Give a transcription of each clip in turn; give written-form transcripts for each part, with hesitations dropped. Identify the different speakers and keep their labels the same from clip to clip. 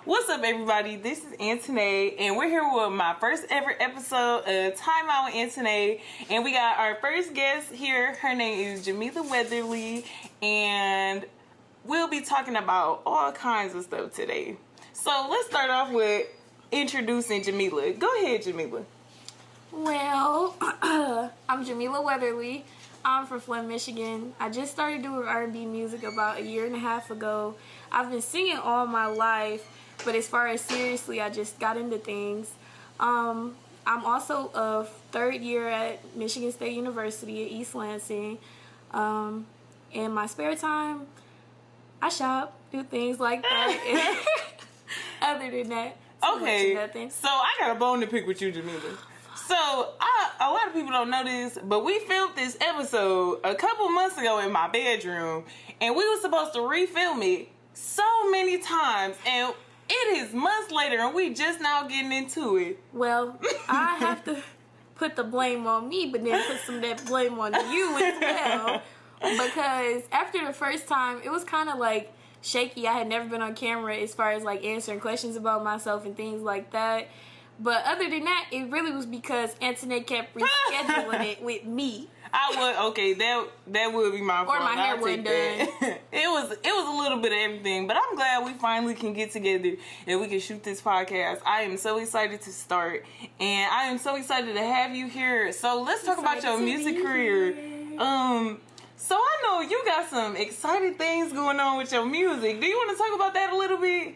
Speaker 1: What's up, everybody? This is Antoinette, and we're here with my first ever episode of Time Out with Antoinette. And we got our first guest here. Her name is Jimiela Weatherly, and we'll be talking about all kinds of stuff today. So let's start off with introducing Jimiela. Go ahead, Jimiela.
Speaker 2: Well, I'm Jimiela Weatherly. I'm from Flint, Michigan. I just started doing R&B music about a year and a half ago. I've been singing all my life. But as far as seriously, I just got into things. I'm also a third year at Michigan State University at East Lansing. In my spare time, I shop, do things like that. Other than that,
Speaker 1: okay.
Speaker 2: Nothing.
Speaker 1: So I got a bone to pick with you, Jimiela. So a lot of people don't know this, but we filmed this episode a couple months ago in my bedroom, and we were supposed to refilm it so many times, and it is months later, and we just now getting into it.
Speaker 2: Well, I have to put the blame on me, but then put some of that blame on you as well. Because after the first time, it was kind of like shaky. I had never been on camera as far as like answering questions about myself and things like that. But other than that, it really was because Antoinette kept rescheduling it with me.
Speaker 1: That would be my fault.
Speaker 2: Or my hair wasn't done.
Speaker 1: It was a little bit of everything, but I'm glad we finally can get together and we can shoot this podcast. I am so excited to start, and I am so excited to have you here. So let's talk about your music career. So I know you got some exciting things going on with your music. Do you want to talk about that a little bit?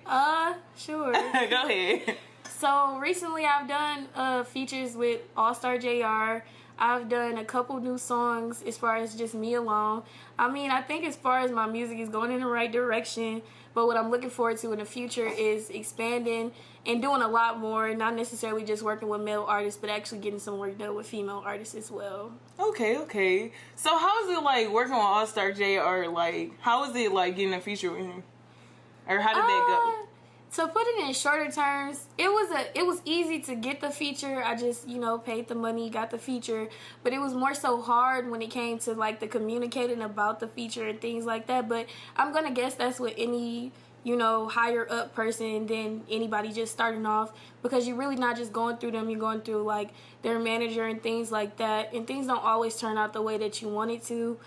Speaker 2: Sure.
Speaker 1: Go ahead.
Speaker 2: So recently I've done features with AllStar JR. I've done a couple new songs as far as just me alone. I mean, I think as far as my music is going in the right direction, but what I'm looking forward to in the future is expanding and doing a lot more, not necessarily just working with male artists, but actually getting some work done with female artists as well.
Speaker 1: Okay. So how is it like working with AllStar JR? Like, how is it like getting a feature with him? Or how did that go?
Speaker 2: To put it in shorter terms, it was easy to get the feature. I just, paid the money, got the feature. But it was more so hard when it came to like the communicating about the feature and things like that. But I'm gonna guess that's with any, higher up person than anybody just starting off, because you're really not just going through them, you're going through like their manager and things like that. And things don't always turn out the way that you want it to.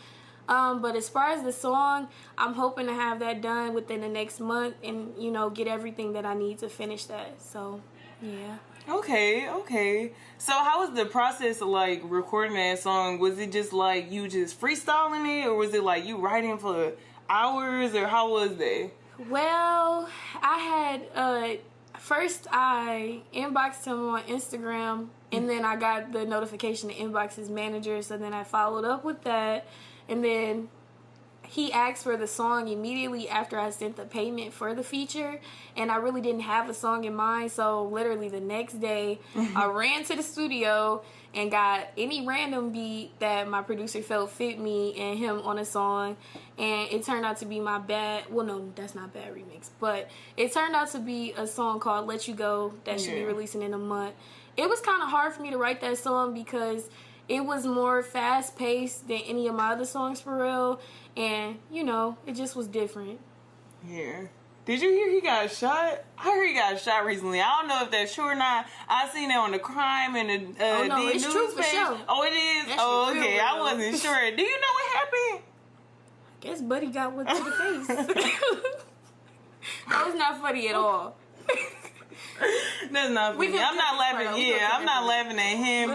Speaker 2: But as far as the song, I'm hoping to have that done within the next month and, get everything that I need to finish that. So, yeah.
Speaker 1: Okay. So how was the process of like recording that song? Was it just like you just freestyling it, or was it like you writing for hours, or how was that?
Speaker 2: Well, I had, first I inboxed him on Instagram, and then I got the notification to inbox his manager, so then I followed up with that. And then he asked for the song immediately after I sent the payment for the feature. And I really didn't have a song in mind. So literally the next day, I ran to the studio and got any random beat that my producer felt fit me and him on a song. And it turned out to be my bad. Well, no, that's not bad remix. But it turned out to be a song called Let You Go that should be releasing in a month. It was kind of hard for me to write that song because it was more fast-paced than any of my other songs for real. And, it just was different.
Speaker 1: Yeah. Did you hear he got shot? I heard he got shot recently. I don't know if that's true or not. I seen it on the crime and the
Speaker 2: no, it's
Speaker 1: news
Speaker 2: true for
Speaker 1: page.
Speaker 2: sure.
Speaker 1: Oh, it is?
Speaker 2: That's
Speaker 1: okay.
Speaker 2: real.
Speaker 1: I wasn't sure. Do you know what happened?
Speaker 2: I guess Buddy got one to the face. That was not funny at all.
Speaker 1: That's not funny. I'm not laughing. Yeah, I'm not laughing at him.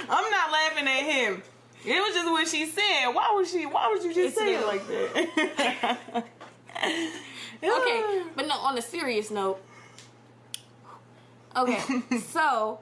Speaker 1: I'm not laughing at him. It was just what she said. Why would you just say it like that?
Speaker 2: Okay, but no, on a serious note. Okay, so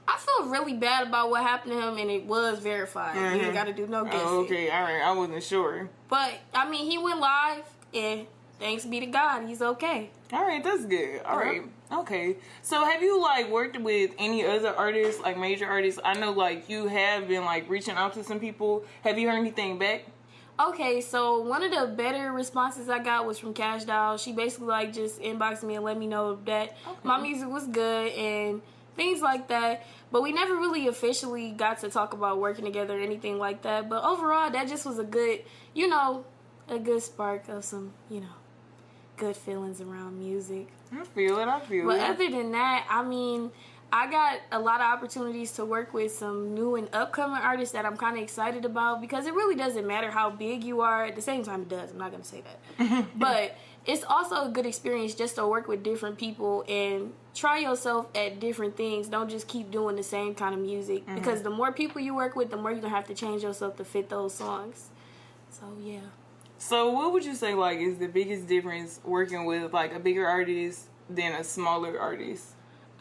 Speaker 2: I feel really bad about what happened to him, and it was verified. You ain't got to do no guessing.
Speaker 1: Oh, okay, all right. I wasn't sure.
Speaker 2: But, I mean, he went live, and thanks be to God, he's okay.
Speaker 1: All right, that's good. All right. Okay. So have you like worked with any other artists, like major artists? I know like you have been like reaching out to some people. Have you heard anything back?
Speaker 2: Okay, so one of the better responses I got was from Kash. She basically like just inboxed me and let me know that my music was good and things like that. But we never really officially got to talk about working together or anything like that. But overall, that just was a good, a good spark of some, good feelings around music.
Speaker 1: I feel it.
Speaker 2: But other than that, I mean, I got a lot of opportunities to work with some new and upcoming artists that I'm kind of excited about, because it really doesn't matter how big you are. At the same time, it does. I'm not going to say that. But it's also a good experience just to work with different people and try yourself at different things. Don't just keep doing the same kind of music, because the more people you work with, the more you're going to have to change yourself to fit those songs. So, yeah.
Speaker 1: So what would you say, like, is the biggest difference working with, like, a bigger artist than a smaller artist?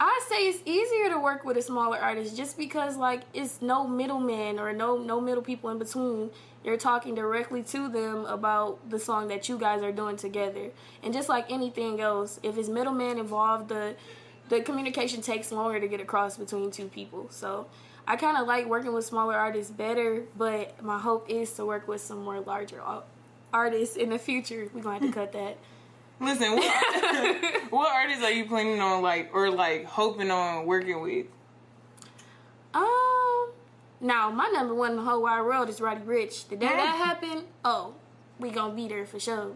Speaker 2: I say it's easier to work with a smaller artist just because, like, it's no middleman or no middle people in between. You're talking directly to them about the song that you guys are doing together. And just like anything else, if it's middleman involved, the communication takes longer to get across between two people. So I kind of like working with smaller artists better, but my hope is to work with some more larger artists in the future. We're going to have to cut that.
Speaker 1: Listen, what artists are you planning on, like, or, like, hoping on working with?
Speaker 2: Now, my number one in the whole wide world is Roddy Ricch. The day that happened, we gonna be there for sure.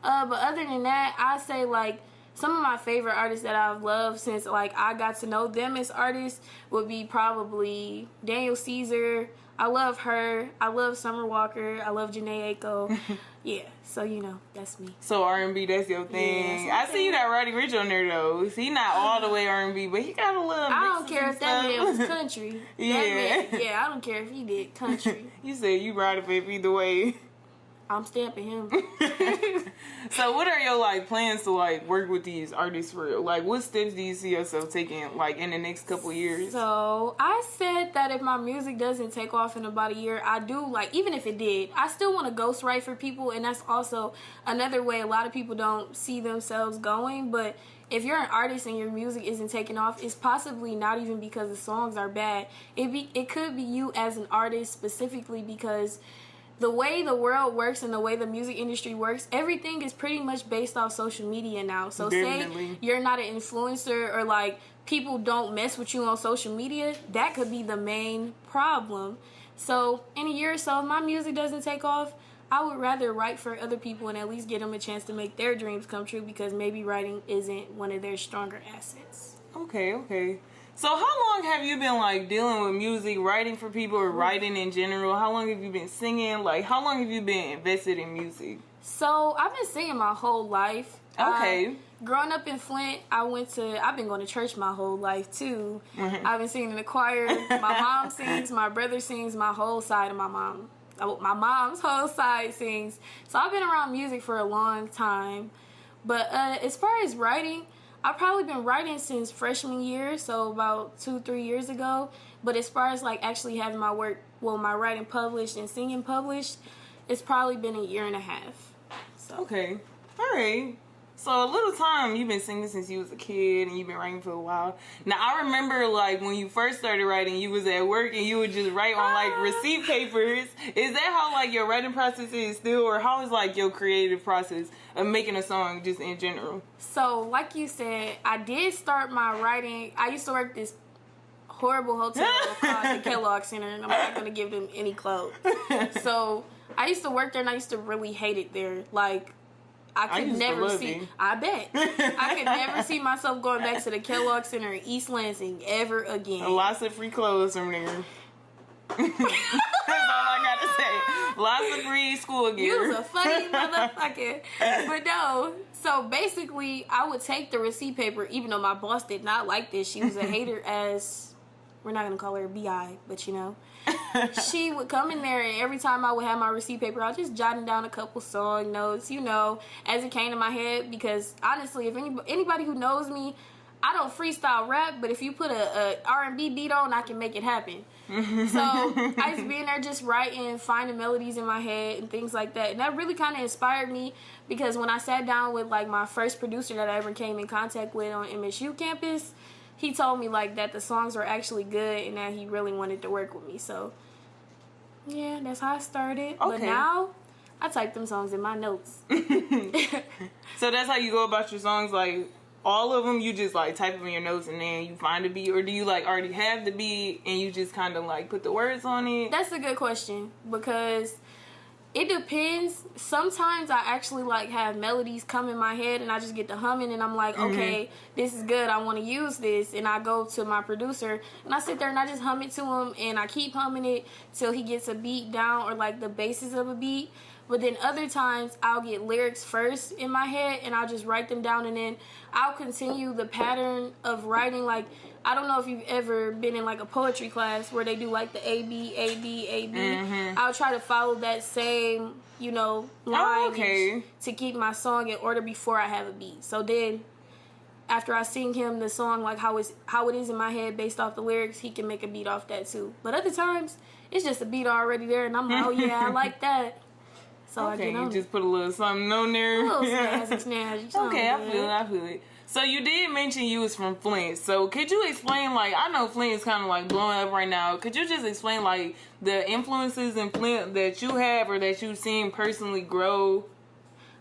Speaker 2: But other than that, I say, like, some of my favorite artists that I've loved since, like, I got to know them as artists would be probably Daniel Caesar. I love her. I love Summer Walker. I love Janae Aiko. Yeah, so, you know, that's me.
Speaker 1: So R&B, that's your thing.
Speaker 2: Yeah,
Speaker 1: I see you got Roddy Ricch on there, though. He not all the way R&B, but he got a little
Speaker 2: I don't care if that man was country.
Speaker 1: Yeah.
Speaker 2: I don't care if he did country.
Speaker 1: You said you ride it either way.
Speaker 2: I'm stamping him.
Speaker 1: So what are your, like, plans to, like, work with these artists for real? Like, what steps do you see yourself taking, like, in the next couple years?
Speaker 2: So I said that if my music doesn't take off in about a year, I do, like, even if it did, I still want to ghostwrite for people, and that's also another way a lot of people don't see themselves going. But if you're an artist and your music isn't taking off, it's possibly not even because the songs are bad. It could be you as an artist specifically, because the way the world works and the way the music industry works, everything is pretty much based off social media now. So
Speaker 1: Definitely.
Speaker 2: Say you're not an influencer, or, like, people don't mess with you on social media, that could be the main problem. So in a year or so, if my music doesn't take off, I would rather write for other people and at least get them a chance to make their dreams come true, because maybe writing isn't one of their stronger assets.
Speaker 1: Okay. So how long have you been, like, dealing with music, writing for people, or writing in general? How long have you been singing? Like, how long have you been invested in music?
Speaker 2: So I've been singing my whole life.
Speaker 1: Okay.
Speaker 2: Growing up in Flint, I've been going to church my whole life too. I've been singing in the choir. My mom sings, my brother sings, my whole side of my mom's whole side sings. So I've been around music for a long time. But as far as writing, I've probably been writing since freshman year, so about 2-3 years ago. But as far as, like, actually having my writing published and singing published, it's probably been a year and a half. So.
Speaker 1: Okay. All right. So a little time, you've been singing since you was a kid, and you've been writing for a while. Now, I remember, like, when you first started writing, you was at work and you would just write on, like, receipt papers. Is that how, like, your writing process is still, or how is, like, your creative process of making a song just in general?
Speaker 2: So, like you said, I did start my writing. I used to work this horrible hotel called the Kellogg Center, and I'm not going to give them any clothes. So, I used to work there, and I used to really hate it there. Like, I could never see. I bet I could never see myself going back to the Kellogg Center in East Lansing ever again.
Speaker 1: Lots of free clothes from there. That's all I gotta say. Lots of free school gear.
Speaker 2: You was a funny motherfucker. But no, so basically, I would take the receipt paper, even though my boss did not like this. She was a hater as, we're not gonna call her BI, but you know. She would come in there, and every time I would have my receipt paper, I was just jotting down a couple song notes, you know, as it came to my head. Because honestly, if anybody who knows me, I don't freestyle rap, but if you put a R&B beat on, I can make it happen. So I used to be in there just writing, finding melodies in my head and things like that. And that really kind of inspired me, because when I sat down with, like, my first producer that I ever came in contact with on MSU campus, he told me, like, that the songs were actually good and that he really wanted to work with me. So, yeah, that's how I started. Okay. But now, I type them songs in my notes.
Speaker 1: So that's how you go about your songs? Like, all of them, you just, like, type them in your notes and then you find a beat? Or do you, like, already have the beat and you just kind of, like, put the words on it?
Speaker 2: That's a good question, because It depends. Sometimes I actually like have melodies come in my head and I just get to humming and I'm like, okay, this is good. I want to use this. And I go to my producer and I sit there and I just hum it to him and I keep humming it till he gets a beat down or like the basis of a beat. But then other times I'll get lyrics first in my head and I'll just write them down and then I'll continue the pattern of writing. Like, I don't know if you've ever been in like a poetry class where they do like the A, B, A, B, A, B. I'll try to follow that same, you know, line to keep my song in order before I have a beat. So then after I sing him the song like how it is in my head based off the lyrics, he can make a beat off that too. But other times it's just a beat already there and I'm like, oh yeah, I like that. So
Speaker 1: okay, you just put a little something on there.
Speaker 2: A little snazzy.
Speaker 1: Okay, I feel it. So you did mention you was from Flint. So could you explain, like, I know Flint is kind of like blowing up right now. Could you just explain like the influences in Flint that you have or that you've seen personally grow?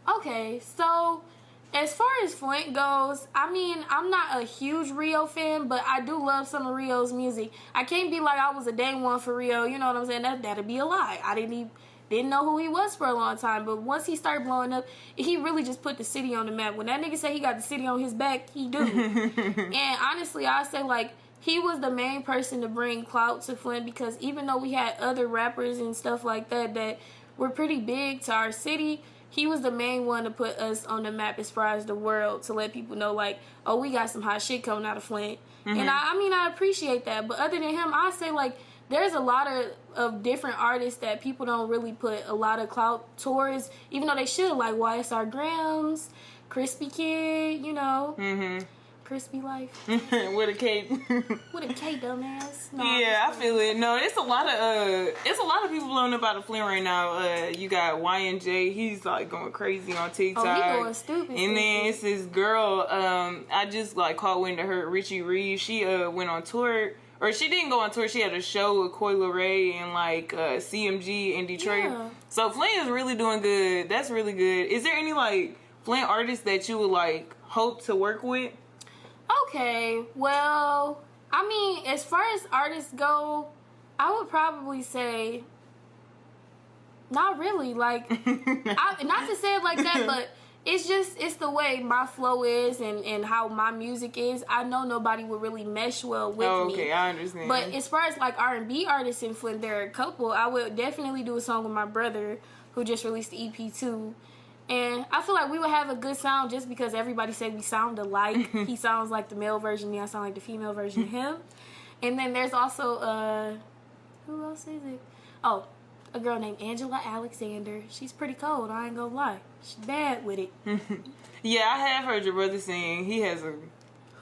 Speaker 2: Okay, so as far as Flint goes, I mean, I'm not a huge Rio fan, but I do love some of Rio's music. I can't be like I was a day one for Rio, you know what I'm saying? That'd be a lie. I didn't know who he was for a long time, but once he started blowing up, he really just put the city on the map. When that nigga say he got the city on his back, he do. And honestly, I say like he was the main person to bring clout to Flint because even though we had other rappers and stuff like that were pretty big to our city, he was the main one to put us on the map as far as the world, to let people know like, oh, we got some hot shit coming out of Flint. And I mean, I appreciate that. But other than him, I say like there's a lot of different artists that people don't really put a lot of clout towards, even though they should, like YSR Grams, Crispy Kid, you know, Crispy Life.
Speaker 1: With a K.
Speaker 2: With a K, dumbass. No,
Speaker 1: yeah, I feel it. No, it's a lot of people blowing up out of Flint right now. You got YNJ, he's like going crazy on TikTok.
Speaker 2: Oh, he going stupid.
Speaker 1: And then it's this girl, I just like caught wind of her, Richie Reed. She went on tour. Or she didn't go on tour. She had a show with Coi Leray and like CMG in Detroit. Yeah. So Flint is really doing good. That's really good. Is there any like Flint artists that you would like hope to work with? Okay,
Speaker 2: well, I mean, as far as artists go, I would probably say not really. Like, not to say it like that, but it's the way my flow is and how my music is. I know nobody would really mesh well with me.
Speaker 1: Okay, I understand.
Speaker 2: But as far as like R&B artists in Flint, there are a couple. I would definitely do a song with my brother who just released the EP too. And I feel like we would have a good sound just because everybody said we sound alike. He sounds like the male version of me. I sound like the female version of him. And then there's also, who else is it? Oh, a girl named Angela Alexander. She's pretty cold, I ain't gonna lie. She's bad with it.
Speaker 1: Yeah, I have heard your brother sing. He has a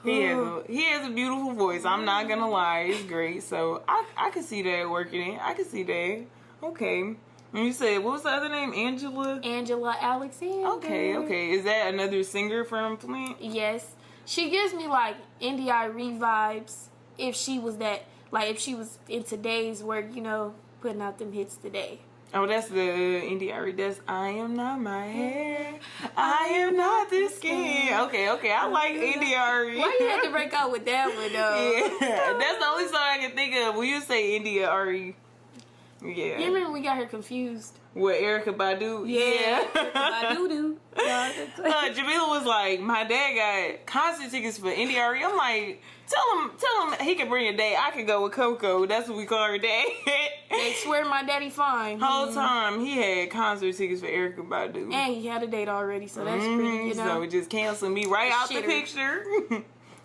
Speaker 1: beautiful voice. I'm not gonna lie, it's great. So I can see that working. I can see that. Okay. And you said, what was the other name?
Speaker 2: Angela Alexander.
Speaker 1: Okay. Is that another singer from Flint?
Speaker 2: Yes. She gives me like NDIRE vibes if she was in today's work, you know, putting out them hits today.
Speaker 1: Oh, that's the NDIRE. That's I am not my hair. I am not the skin. Okay. I like NDIRE.
Speaker 2: Why you had to break out with that one, though?
Speaker 1: Yeah, that's the only song I can think of when you say NDIRE. Yeah.
Speaker 2: You remember we got her confused?
Speaker 1: With Erykah Badu?
Speaker 2: Yeah. Badu.
Speaker 1: Jimiela was like, my dad got concert tickets for NDRE. I'm like, tell him he can bring a date. I could go with Coco. That's what we call her dad.
Speaker 2: They swear my daddy fine.
Speaker 1: Whole time he had concert tickets for Erykah Badu.
Speaker 2: And he had a date already, so that's pretty, you know.
Speaker 1: So it just canceled me right out the picture.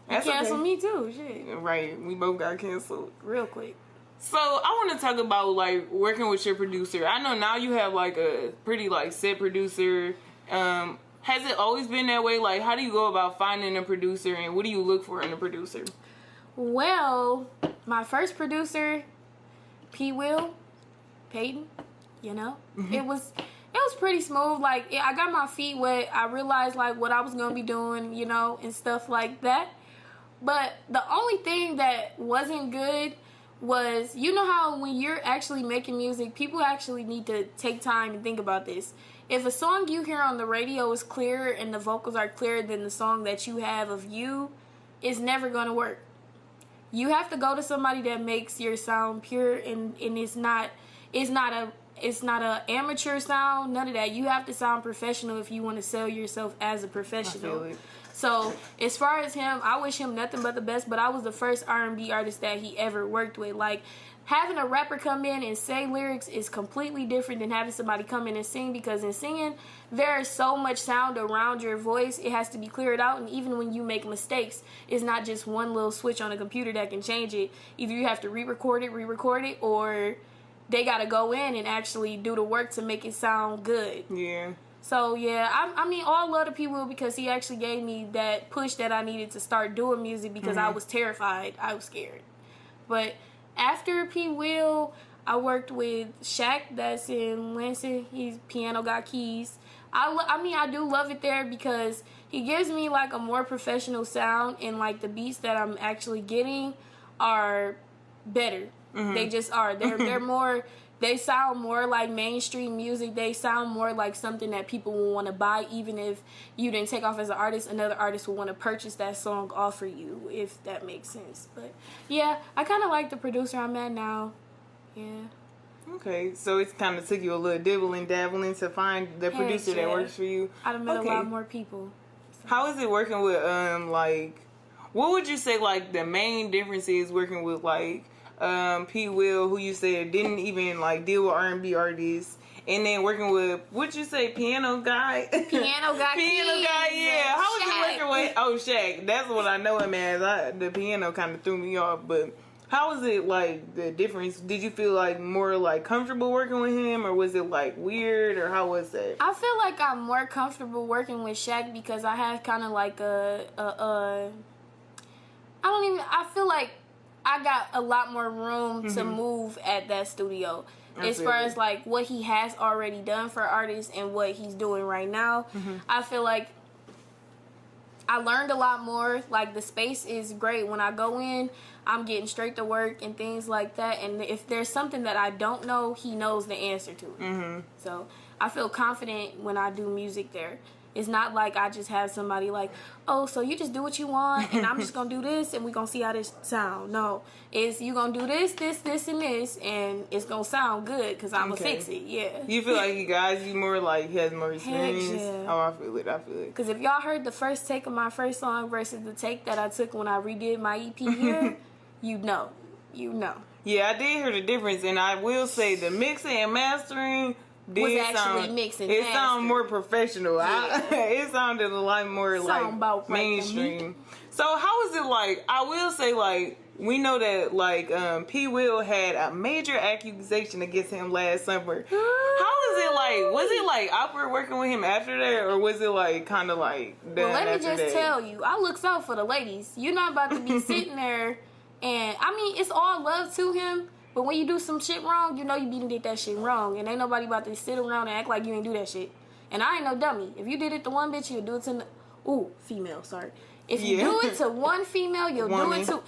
Speaker 2: That's canceled me too, shit.
Speaker 1: Right, we both got canceled.
Speaker 2: Real quick.
Speaker 1: So I want to talk about like working with your producer. I know now you have like a pretty like set producer. Has it always been that way? Like, how do you go about finding a producer, and what do you look for in a producer?
Speaker 2: Well, my first producer, Peyton, you know, it was pretty smooth. Like, I got my feet wet. I realized like what I was gonna be doing, you know, and stuff like that. But the only thing that wasn't good was, you know how when you're actually making music, people actually need to take time and think about this. If a song you hear on the radio is clearer and the vocals are clearer than the song that you have of you, it's never going to work. You have to go to somebody that makes your sound pure and it's not, it's not a amateur sound, none of that. You have to sound professional if you want to sell yourself as a professional.
Speaker 1: I feel it.
Speaker 2: So as far as him, I wish him nothing but the best, but I was the first R&B artist that he ever worked with. Like, having a rapper come in and say lyrics is completely different than having somebody come in and sing, because in singing, there is so much sound around your voice. It has to be cleared out, and even when you make mistakes, it's not just one little switch on a computer that can change it. Either you have to re-record it, or they got to go in and actually do the work to make it sound good.
Speaker 1: Yeah.
Speaker 2: So, yeah, I mean, all love to P. Will, because he actually gave me that push that I needed to start doing music, because I was terrified. I was scared. But after P. Will, I worked with Shaq, that's in Lansing. He's piano, got keys. I do love it there, because he gives me, like, a more professional sound, and, like, the beats that I'm actually getting are better. They just are. They're more... They sound more like mainstream music. They sound more like something that people will want to buy. Even if you didn't take off as an artist, another artist will want to purchase that song off for you, if that makes sense. But yeah, I kind of like the producer I'm at now. Yeah.
Speaker 1: Okay, so it's kind of took you a little dabbling to find the producer that works for you.
Speaker 2: I'd have met a lot more people.
Speaker 1: So. How is it working with like, what would you say like the main difference is working with like P. Will, who you said didn't even like deal with R&B artists, and then working with, what'd you say, piano guy?
Speaker 2: Piano guy,
Speaker 1: yeah. How was it working with? Oh, Shaq. That's what I know him as. The piano kind of threw me off, but how was it like the difference? Did you feel like more like comfortable working with him, or was it like weird, or how was it?
Speaker 2: I feel like I'm more comfortable working with Shaq, because I have kind of like I feel like I got a lot more room to move at that studio. As far as like what he has already done for artists and what he's doing right now, I feel like I learned a lot more. Like, the space is great. When I go in, I'm getting straight to work and things like that. And if there's something that I don't know, he knows the answer to it. So I feel confident when I do music there. It's not like I just have somebody like, oh, so you just do what you want, and I'm just going to do this, and we're going to see how this sound. No, it's you going to do this, and this, and it's going to sound good, because I'm going to fix it, yeah.
Speaker 1: You feel like he guides you more, like he has more experience?
Speaker 2: Yeah.
Speaker 1: Oh, I feel it.
Speaker 2: Because if y'all heard the first take of my first song versus the take that I took when I redid my EP here, you know.
Speaker 1: Yeah, I did hear the difference, and I will say the mixing and mastering...
Speaker 2: was actually mixing.
Speaker 1: It sounded more professional. Yeah. It sounded a lot more like mainstream. So how is it like? I will say like we know that like P. Will had a major accusation against him last summer. How is it like? Was it like awkward working with him after that, or was it like kind of like?
Speaker 2: Well, let me just tell you, I looks out for the ladies. You're not about to be sitting there, and I mean it's all love to him. But when you do some shit wrong, you know you did that shit wrong. And ain't nobody about to sit around and act like you ain't do that shit. And I ain't no dummy. If you did it to one bitch, you'll do it to... female, sorry. If you do it to one female, you'll do it to...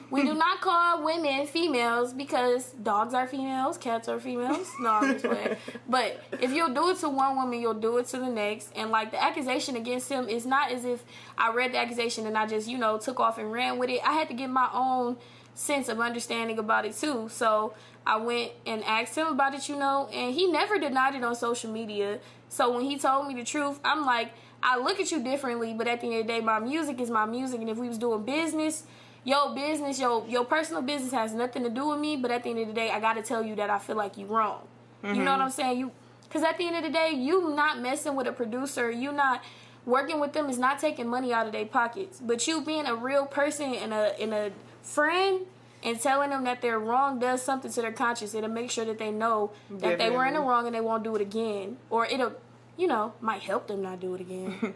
Speaker 2: We do not call women females, because dogs are females, cats are females. No, I'm just playing. But if you'll do it to one woman, you'll do it to the next. And like the accusation against him is not as if I read the accusation and I just, took off and ran with it. I had to get my own sense of understanding about it too. So I went and asked him about it, and he never denied it on social media. So when he told me the truth, I'm like, I look at you differently, but at the end of the day, my music is my music. And if we was doing business, your personal business has nothing to do with me. But at the end of the day, I got to tell you that I feel like you wrong. You know what I'm saying? Because at the end of the day, you not messing with a producer. You not working with them is not taking money out of their pockets. But you being a real person and a friend and telling them that they're wrong does something to their conscience. It'll make sure that they know that they were in the wrong and they won't do it again. Or it'll, might help them not do it again.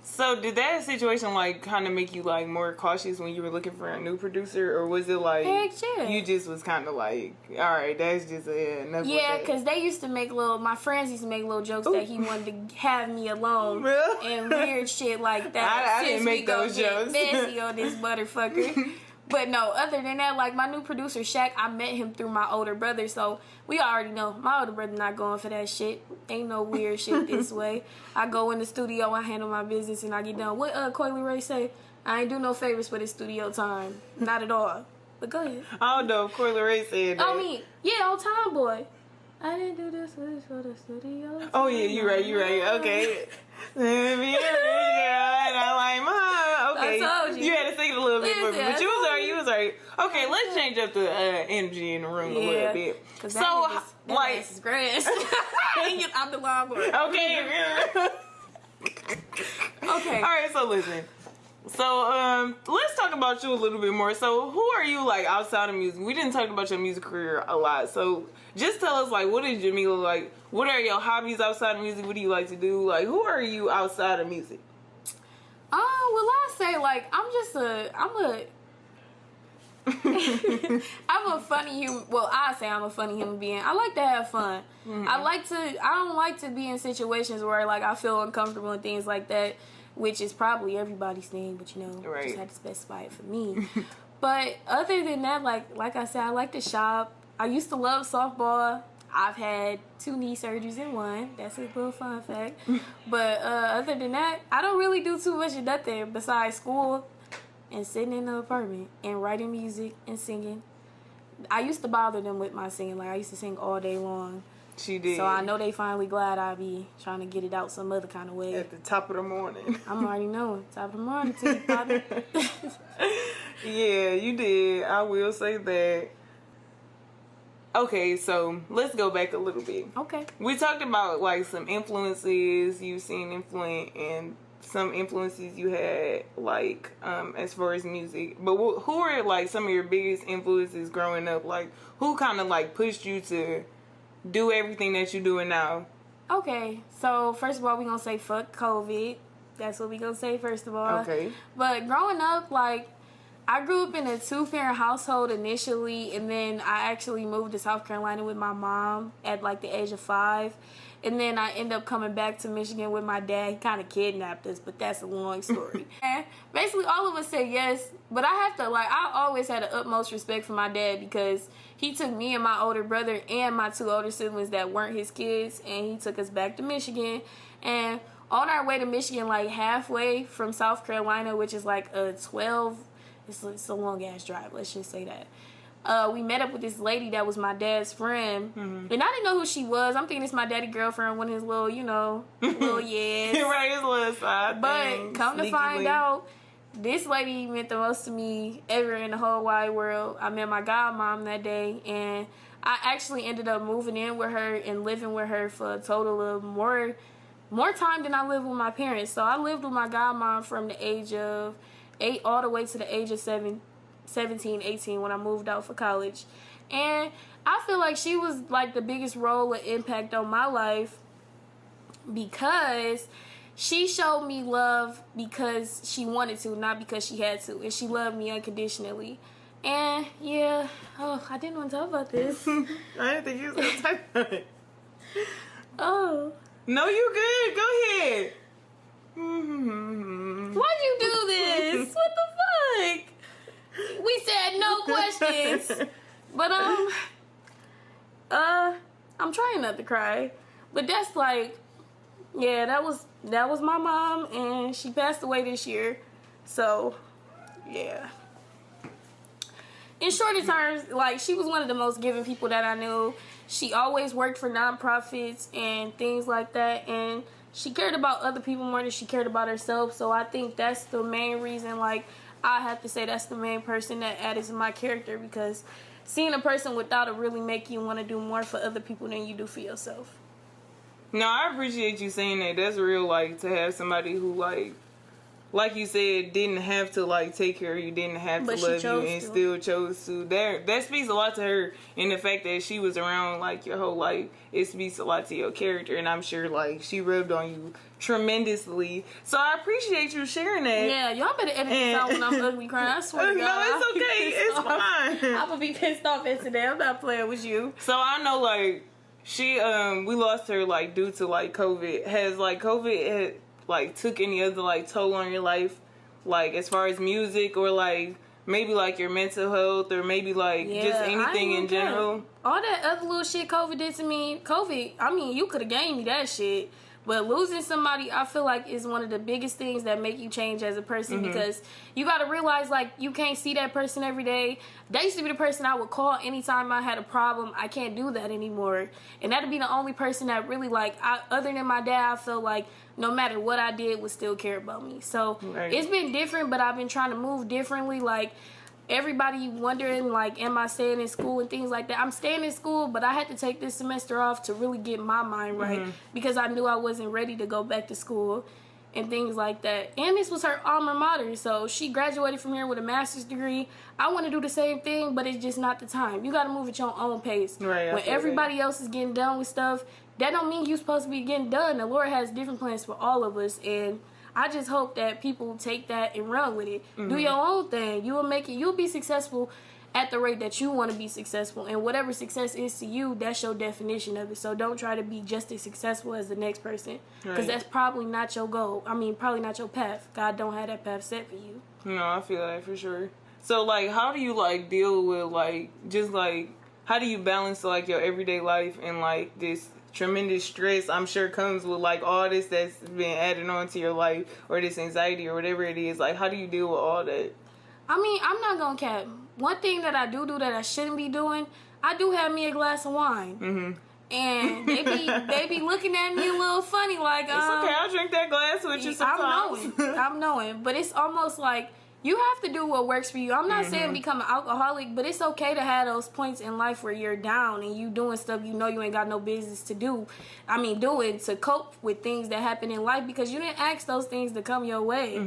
Speaker 1: So did that situation like kind of make you like more cautious when you were looking for a new producer, or was it like you just was kind of like, all right, that's just enough?
Speaker 2: Yeah, because they used to make my friends used to make little jokes that he wanted to have me alone and weird shit like that.
Speaker 1: I didn't make those jokes.
Speaker 2: Messy on this motherfucker. But no, other than that, like my new producer Shaq, I met him through my older brother, so we already know my older brother not going for that shit. Ain't no weird shit this way. I go in the studio, I handle my business, and I get done. What Coily Ray say? I ain't do no favors for this studio time. Not at all. But go ahead.
Speaker 1: I don't know. Coyle Ray said that.
Speaker 2: I mean, yeah, on Time Boy. I didn't do this for the studio.
Speaker 1: Oh yeah, you're right. Okay. Let me and I like mom. Okay,
Speaker 2: I told you.
Speaker 1: You had to sing it a little bit for me,
Speaker 2: Listen,
Speaker 1: but you was alright. Okay, let's change up the energy in the room a little bit. So, like,
Speaker 2: is grass. I'm the lawnmower.
Speaker 1: Okay.
Speaker 2: Okay.
Speaker 1: All right. So listen. So let's talk about you a little bit more. So who are you like outside of music? We didn't talk about your music career a lot. So just tell us like what is Jimiela like? What are your hobbies outside of music? What do you like to do? Like who are you outside of music?
Speaker 2: Well, I say like I'm a funny human. Well, I say I'm a funny human being. I like to have fun. Mm-hmm. I don't like to be in situations where like I feel uncomfortable and things like that. Which is probably everybody's thing, but
Speaker 1: right.
Speaker 2: Just had to specify it for me. But other than that, like I said, I like to shop. I used to love softball. I've had 2 knee surgeries in one. That's a little fun fact. But other than that, I don't really do too much of nothing besides school and sitting in the apartment and writing music and singing. I used to bother them with my singing. Like I used to sing all day long.
Speaker 1: She did.
Speaker 2: So I know they finally glad I be trying to get it out some other kind of way.
Speaker 1: At the top of the morning.
Speaker 2: I'm already knowing. Top of the morning to you, partner.
Speaker 1: Yeah, you did. I will say that. Okay, so let's go back a little bit.
Speaker 2: Okay.
Speaker 1: We talked about like some influences you've seen influence and some influences you had like as far as music. But who are like some of your biggest influences growing up? Like who kind of like pushed you to do everything that you're doing now?
Speaker 2: Okay, so first of all, we're going to say fuck COVID. That's what we're going to say first of all.
Speaker 1: Okay.
Speaker 2: But growing up, like, I grew up in a 2-parent household initially, and then I actually moved to South Carolina with my mom at, like, the age of 5. And then I ended up coming back to Michigan with my dad. He kind of kidnapped us, but that's a long story. And basically, all of us said yes, but I have to, like, I always had the utmost respect for my dad because he took me and my older brother and my 2 older siblings that weren't his kids, and he took us back to Michigan. And on our way to Michigan, like, halfway from South Carolina, which is, like, it's a long-ass drive, let's just say that. We met up with this lady that was my dad's friend. Mm-hmm. And I didn't know who she was. I'm thinking it's my daddy girlfriend, one of his little, little yes.
Speaker 1: Right, his little side
Speaker 2: But
Speaker 1: thing,
Speaker 2: come to find out, this lady meant the most to me ever in the whole wide world. I met my godmom that day, and I actually ended up moving in with her and living with her for a total of more time than I lived with my parents. So I lived with my godmom from the age of 8 all the way to the age of 17, 18 when I moved out for college. And I feel like she was like the biggest role or impact on my life because she showed me love because she wanted to, not because she had to. And she loved me unconditionally. And yeah, I didn't want to talk about this.
Speaker 1: I didn't think you was going to talk about it.
Speaker 2: Oh.
Speaker 1: No, you good. Go ahead.
Speaker 2: Why'd you do this? What the fuck? We said no questions. But I'm trying not to cry. But that's like, yeah, that was my mom, and she passed away this year. So, yeah. In shorter terms, like, she was one of the most giving people that I knew. She always worked for nonprofits and things like that, and she cared about other people more than she cared about herself. So I think that's the main reason, like, I have to say that's the main person that added to my character, because seeing a person without it really make you want to do more for other people than you do for yourself.
Speaker 1: No, I appreciate you saying that. That's real, like, to have somebody who, like you said, didn't have to, like, take care of you, didn't have to love you, and still chose to. That speaks a lot to her, and the fact that she was around, like, your whole life, it speaks a lot to your character, and I'm sure, like, she rubbed on you tremendously. So I appreciate you sharing that.
Speaker 2: Yeah, y'all better edit this out when I'm ugly crying. I swear to God.
Speaker 1: No, it's okay. It's fine.
Speaker 2: I'm gonna be pissed off at today. I'm not playing with you.
Speaker 1: So I know, like, she, we lost her, like, due to, like, COVID. Has, like, COVID like, took any other, like, toll on your life? Like, as far as music or, like, maybe, like, your mental health or maybe, like, just anything in general?
Speaker 2: All that other little shit COVID did to me. COVID, I mean, you could have gave me that shit. But losing somebody, I feel like, is one of the biggest things that make you change as a person, because you got to realize, like, you can't see that person every day. That used to be the person I would call anytime I had a problem. I can't do that anymore. And that'd be the only person that really, like, other than my dad, I feel like no matter what I did would still care about me. So it's been different, but I've been trying to move differently. Like, everybody wondering, like, am I staying in school and things like that. I'm staying in school, but I had to take this semester off to really get my mind right, because I knew I wasn't ready to go back to school and things like that. And this was her alma mater, so she graduated from here with a master's degree. I want to do the same thing, but it's just not the time. You got to move at your own pace.
Speaker 1: Right,
Speaker 2: when everybody else is getting done with stuff, that don't mean you're supposed to be getting done. The Lord has different plans for all of us, and I just hope that people take that and run with it. Do your own thing. You will make it. You'll be successful at the rate that you want to be successful. And whatever success is to you, that's your definition of it. So don't try to be just as successful as the next person, because that's probably not your goal. I mean, probably not your path. God don't have that path set for you.
Speaker 1: No, I feel that for sure. So, like, how do you, like, deal with, like, just, like, how do you balance, like, your everyday life and, like, this tremendous stress I'm sure comes with, like, all this that's been added on to your life, or this anxiety or whatever it is? Like, how do you deal with all that?
Speaker 2: I mean, I'm not gonna cap. One thing that I do that I shouldn't be doing, I do have me a glass of wine. And they be looking at me a little funny, like,
Speaker 1: it's okay, I'll drink that glass with you sometimes.
Speaker 2: I'm knowing, but it's almost like you have to do what works for you. I'm not saying become an alcoholic, but it's okay to have those points in life where you're down and you doing stuff you know you ain't got no business to do. I mean, do it to cope with things that happen in life, because you didn't ask those things to come your way.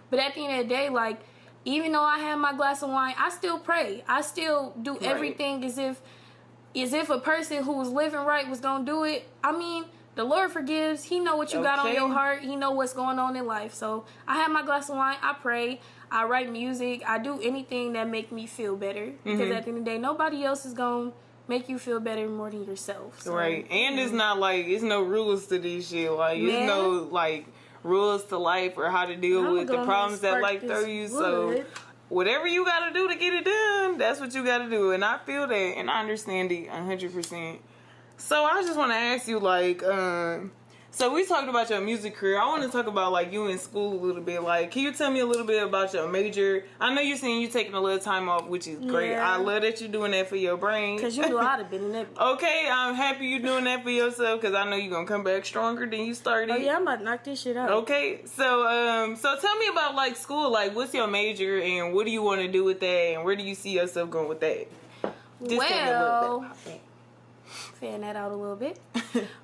Speaker 2: But at the end of the day, like, even though I have my glass of wine, I still pray. I still do everything as if a person who was living right was gonna do it. I mean, the Lord forgives. He know what you got on your heart. He know what's going on in life. So I have my glass of wine. I pray. I write music. I do anything that make me feel better. Because at the end of the day, nobody else is going to make you feel better more than yourself. So,
Speaker 1: right. And it's not like, it's no rules to this shit. Like, it's no, like, rules to life or how to deal with the problems that life throw you. So whatever you got to do to get it done, that's what you got to do. And I feel that, and I understand it 100%. So I just want to ask you, like, so we talked about your music career. I want to talk about, like, you in school a little bit. Like, can you tell me a little bit about your major? I know you're saying you're taking a little time off, which is great. I love that you're doing that for your brain.
Speaker 2: Because you know I'd have been in that.
Speaker 1: Okay, I'm happy you're doing that for yourself, because I know you're going to come back stronger than you started.
Speaker 2: Oh, yeah, I'm about to knock this shit out.
Speaker 1: Okay, so tell me about, like, school. Like, what's your major, and what do you want to do with that, and where do you see yourself going with that? Just tell me a little bit.
Speaker 2: Fan that out a little bit.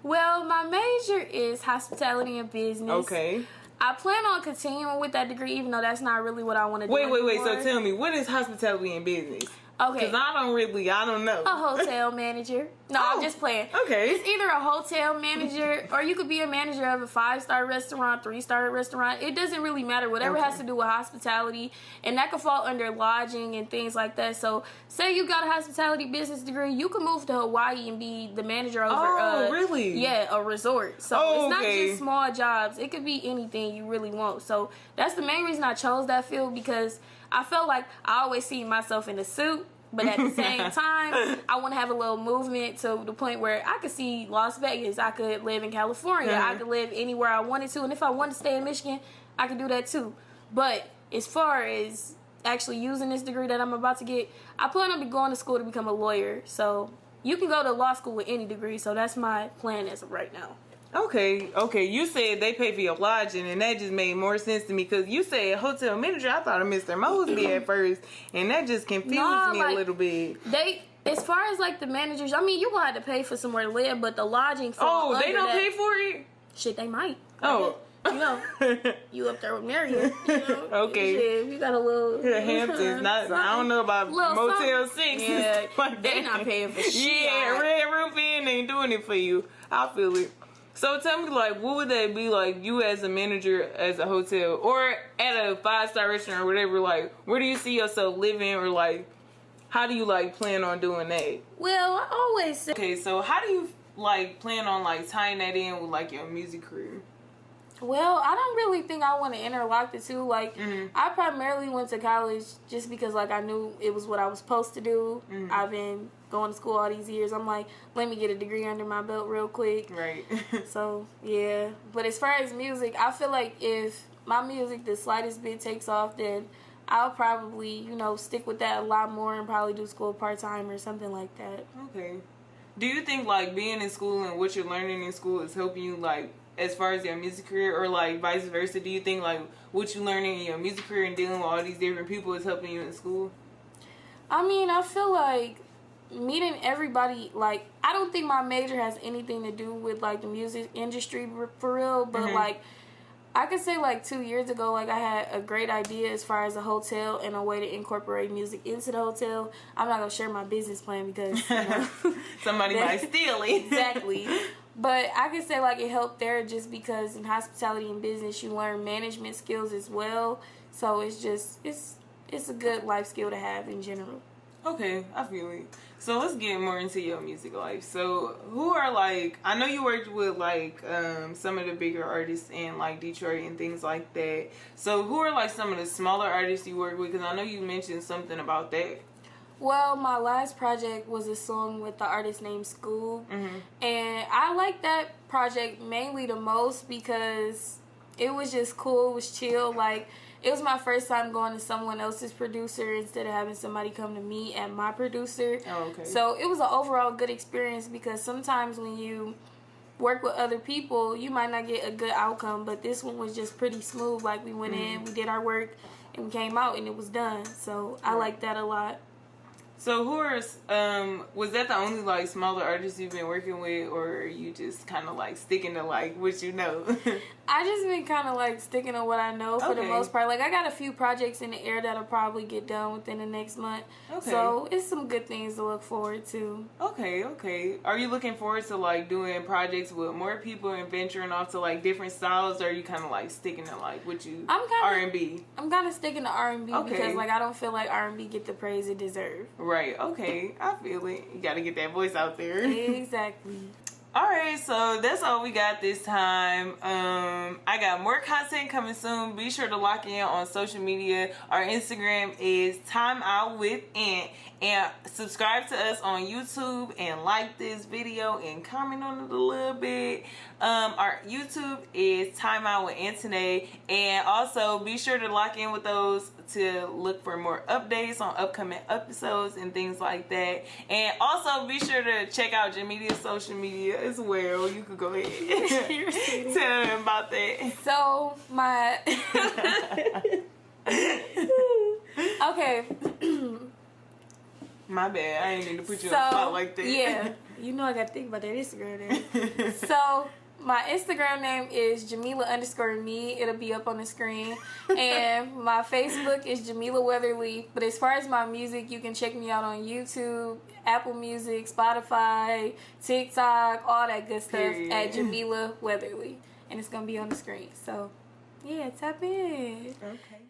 Speaker 2: Well, my major is hospitality and business.
Speaker 1: Okay.
Speaker 2: I plan on continuing with that degree, even though that's not really what I want to do.
Speaker 1: Wait. So tell me, what is hospitality and business?
Speaker 2: Okay.
Speaker 1: Because I don't know.
Speaker 2: A hotel manager. No, I'm just playing.
Speaker 1: Okay.
Speaker 2: It's either a hotel manager, or you could be a manager of a 5-star restaurant, 3-star restaurant. It doesn't really matter. Whatever has to do with hospitality. And that could fall under lodging and things like that. So, say you got a hospitality business degree, you can move to Hawaii and be the manager over
Speaker 1: really?
Speaker 2: Yeah, a resort. So, it's not just small jobs. It could be anything you really want. So, that's the main reason I chose that field, because I felt like I always see myself in a suit, but at the same time, I want to have a little movement to the point where I could see Las Vegas. I could live in California. I could live anywhere I wanted to. And if I wanted to stay in Michigan, I could do that too. But as far as actually using this degree that I'm about to get, I plan on going to school to become a lawyer. So you can go to law school with any degree. So that's my plan as of right now.
Speaker 1: Okay. You said they pay for your lodging, and that just made more sense to me, because you said hotel manager. I thought of Mr. Mosby at first, and that just confused me a little bit.
Speaker 2: As far as, like, the managers, I mean, you gonna have to pay for somewhere to live, but the lodging for
Speaker 1: they don't pay for it?
Speaker 2: Shit, they might.
Speaker 1: Oh.
Speaker 2: You know, you up there with Marion. You know?
Speaker 1: Okay.
Speaker 2: Shit, we got a little
Speaker 1: Hamptons. I don't know about Motel 6.
Speaker 2: Yeah, they not paying for shit.
Speaker 1: Yeah, Red Roof Inn ain't doing it for you. I feel it. So tell me, like, what would that be like, you as a manager as a hotel, or at a 5-star restaurant or whatever? Like, where do you see yourself living, or, like, how do you, like, plan on doing that?
Speaker 2: Well, I always say...
Speaker 1: Okay, so how do you, like, plan on, like, tying that in with, like, your music career?
Speaker 2: Well, I don't really think I want to interlock the two. Like, I primarily went to college just because, like, I knew it was what I was supposed to do. I've been going to school all these years. I'm like, let me get a degree under my belt real quick.
Speaker 1: Right.
Speaker 2: So, yeah. But as far as music, I feel like if my music the slightest bit takes off, then I'll probably, you know, stick with that a lot more and probably do school part-time or something like that.
Speaker 1: Okay. Do you think, like, being in school and what you're learning in school is helping you, like, as far as your music career, or like vice versa? Do you think like what you learning in your music career and dealing with all these different people is helping you in school?
Speaker 2: I mean, I feel like meeting everybody, like, I don't think my major has anything to do with like the music industry for real, but like I could say like 2 years ago, like I had a great idea as far as a hotel and a way to incorporate music into the hotel. I'm not gonna share my business plan because you know,
Speaker 1: somebody might steal it.
Speaker 2: Exactly. But I could say like it helped there just because in hospitality and business you learn management skills as well. So it's just it's a good life skill to have in general.
Speaker 1: Okay, I feel it. So let's get more into your music life. So who are like, I know you worked with like some of the bigger artists in like Detroit and things like that. So who are like some of the smaller artists you work with? Because I know you mentioned something about that.
Speaker 2: Well, my last project was a song with the artist named Scoob. And I like that project mainly the most because it was just cool, it was chill. Like, it was my first time going to someone else's producer instead of having somebody come to me and my producer.
Speaker 1: Oh, okay.
Speaker 2: So it was an overall good experience because sometimes when you work with other people, you might not get a good outcome, but this one was just pretty smooth. Like, we went in, we did our work, and we came out, and it was done. So I like that a lot.
Speaker 1: So who are, was that the only like smaller artists you've been working with, or are you just kind of like sticking to like what you know?
Speaker 2: I just been kind of like sticking to what I know for the most part. Like, I got a few projects in the air that'll probably get done within the next month. Okay. So it's some good things to look forward to.
Speaker 1: Okay. Are you looking forward to like doing projects with more people and venturing off to like different styles, or are you kind of like sticking to like what you R&B?
Speaker 2: I'm kind of sticking to R&B because like I don't feel like R&B get the praise it deserves.
Speaker 1: Right. Okay. I feel it. You got to get that voice out there.
Speaker 2: Exactly.
Speaker 1: Alright, so that's all we got this time. I got more content coming soon. Be sure to lock in on social media. Our Instagram is Time Out with Ant. And subscribe to us on YouTube and like this video and comment on it a little bit. Our YouTube is Time Out with Antoinette. And also be sure to lock in with those to look for more updates on upcoming episodes and things like that. And also be sure to check out Jimiela's social media as well. You could go ahead and tell them about that.
Speaker 2: So my okay.
Speaker 1: My bad. I didn't mean to put you on the spot like that.
Speaker 2: Yeah. You know I got to think about that Instagram name. So my Instagram name is Jimiela_me. It'll be up on the screen. And my Facebook is Jimiela Weatherly. But as far as my music, you can check me out on YouTube, Apple Music, Spotify, TikTok, all that good stuff at Jimiela Weatherly. And it's going to be on the screen. So, yeah, tap in.
Speaker 1: Okay.